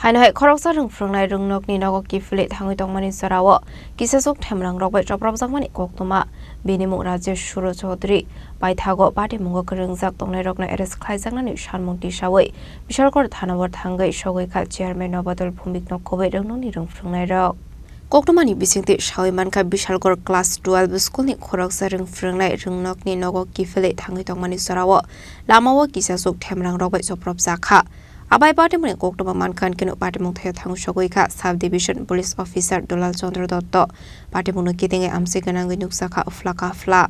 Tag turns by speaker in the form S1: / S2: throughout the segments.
S1: Hai khoroksa rungfrungnai rungnokni nogokki file thangui tongmani sarawo kisasuk themrang rokbai choprabjangmani koktoma binimung Rajesh Shuru Chaudhary baithago party mungo kringjak tongnai rokna arrest khlaijaknani sanmung tisawai Bishalgor thanawar thangai sogoi kha chairman Nobadol Bhumik nokkobai rungnokni rungfrungnai rok Koktomani bisingti Shawimanka Bishalgor class 12 school ni khoroksa rungfrungnai rungnokni nogokki file thangui tongmani sarawo lamawo kisasuk themrang rokbai choprabjakha Abai party mune koktoma mankan kenu party mungthaya thangu shogoika sub division police officer Dolal Chandra Dotto party munu kitinge amse ganangui nuksaka uflaka fla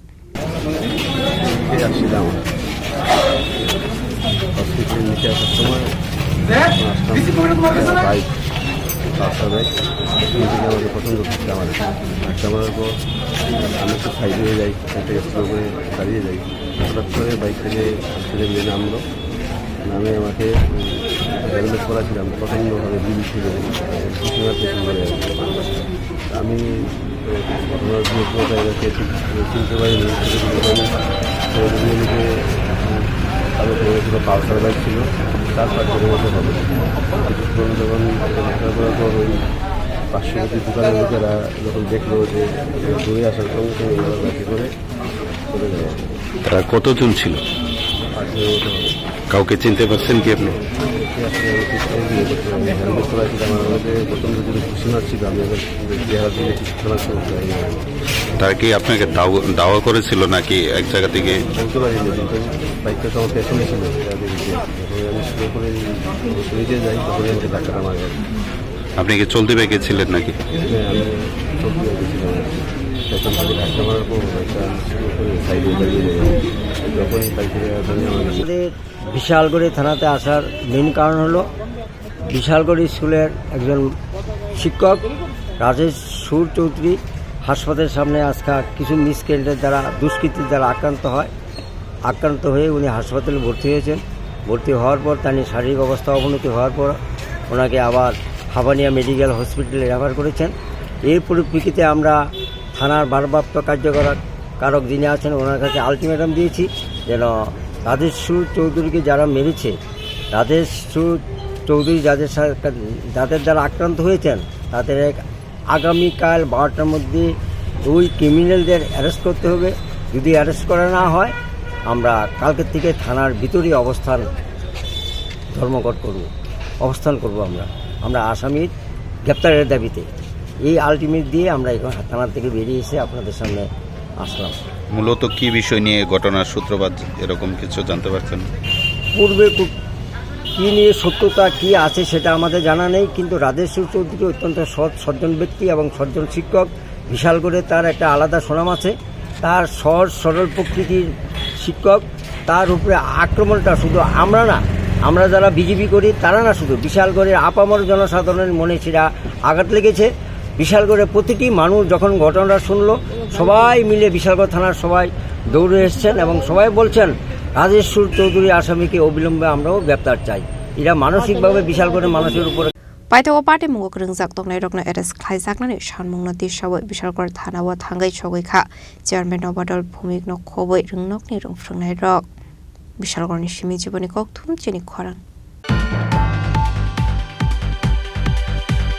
S2: নামে আমাকে helmet করাছিলাম প্রচণ্ডভাবে বিল ছিল আমি ঘটনার জায়গাকে চিনতে পারিনি নিজে আরও ছিল পালসার বাইক ছিল 4-5 মতো হবে কিছুক্ষণ যখন দেখার করার পর ওই পার্শ্ববর্তী দোকানের লোকেরা যখন দেখলো যে দূরে আসার সঙ্গে সঙ্গে গাড়ি করে চলে যায়।
S3: তারা কতজন ছিল? কাউকে চিনতে পারছেন কি আপনি? তারা কি আপনাকে দাওয়া করেছিল নাকি এক জায়গা থেকে?
S2: বলতে পারিনি, বাইকটা তো আমার পেছনে ছিল, আমি নিজে যাই তখন আমাকে ধাক্কা মারা যায়।
S3: আপনি কি চলতে বাইকে ছিলেন নাকি?
S2: আমি চলতে বাইকে ছিলাম, পেছন থেকে ধাক্কা মারার পর বাইকটা সাইডে দাঁড়িয়ে যায়।
S4: বিশালগড়ি থানাতে আসার মেন কারণ হলো বিশালগড়ি স্কুলের একজন শিক্ষক রাজেশ সুর চৌধুরী হাসপাতালের সামনে আজকে কিছু মিসক্রেডিটের দ্বারা দুষ্কৃতির দ্বারা আক্রান্ত হয়ে উনি হাসপাতালে ভর্তি হয়েছেন। ভর্তি হওয়ার পর তার শারীরিক অবস্থা অবনতি হওয়ার পর ওনাকে আবার হাবানিয়া মেডিকেল হসপিটালে রেফার করেছেন। এর পরিপ্রেক্ষিতে আমরা থানার ভারপ্রাপ্ত কারক যিনি আছেন ওনার কাছে আলটিমেটাম দিয়েছি যেন রাজেশ সুর চৌধুরীকে যারা মেরেছে, রাজেশ সুর চৌধুরী যাদের দ্বারা আক্রান্ত হয়েছেন তাদের আগামীকাল 12টার মধ্যে ওই ক্রিমিনালদের অ্যারেস্ট করতে হবে। যদি অ্যারেস্ট করা না হয় আমরা কালকের থেকে থানার ভিতরেই অবস্থান করব। আমরা আসামির গ্রেপ্তারের দাবিতে এই আলটিমেট দিয়ে আমরা এখন থানার থেকে বেরিয়ে এসে আপনাদের সামনে আসলাম।
S3: মূলত কি বিষয় নিয়ে ঘটনার সূত্রপাত এরকম কিছু জানতে পারছেন?
S4: পূর্বে কি নিয়ে সত্যতা কি আছে সেটা আমাদের জানা নেই, কিন্তু রাজেশ চৌধুরী অত্যন্ত সজ্জন ব্যক্তি এবং সজ্জন শিক্ষক। বিশালগড়ে তার একটা আলাদা সুনাম আছে। তার সহজ সরল প্রকৃতির শিক্ষক, তার উপরে আক্রমণটা শুধু আমরা যারা বিজেপি করি তারা না, শুধু বিশালগড়ের আপামর জনসাধারণের মনে সেটা আঘাত লেগেছে। বিশালগড়ের প্রতিটি মানুষ যখন ঘটনাটা শুনলো সবাই মিলে বিশালগড় থানার সবাই দৌড়ে এসছেন এবং সবাই বলছেন রাজেশ সুর চৌধুরী আসামিকে অবিলম্বে আমরাও গ্রেপ্তার চাই। এরা মানসিকভাবে বিশালগড়ের মানুষের উপরে
S1: Paitago party mungo kringjak tongnai rokna arrest khlaijaknani sanmungna tisawai Bishalgor thanawo thangai shogoikha chairman Nobadol Bhumik nokkobai rungnokni rungfrungnai rok Bishalgorni simi jiboni kokthum chini khorang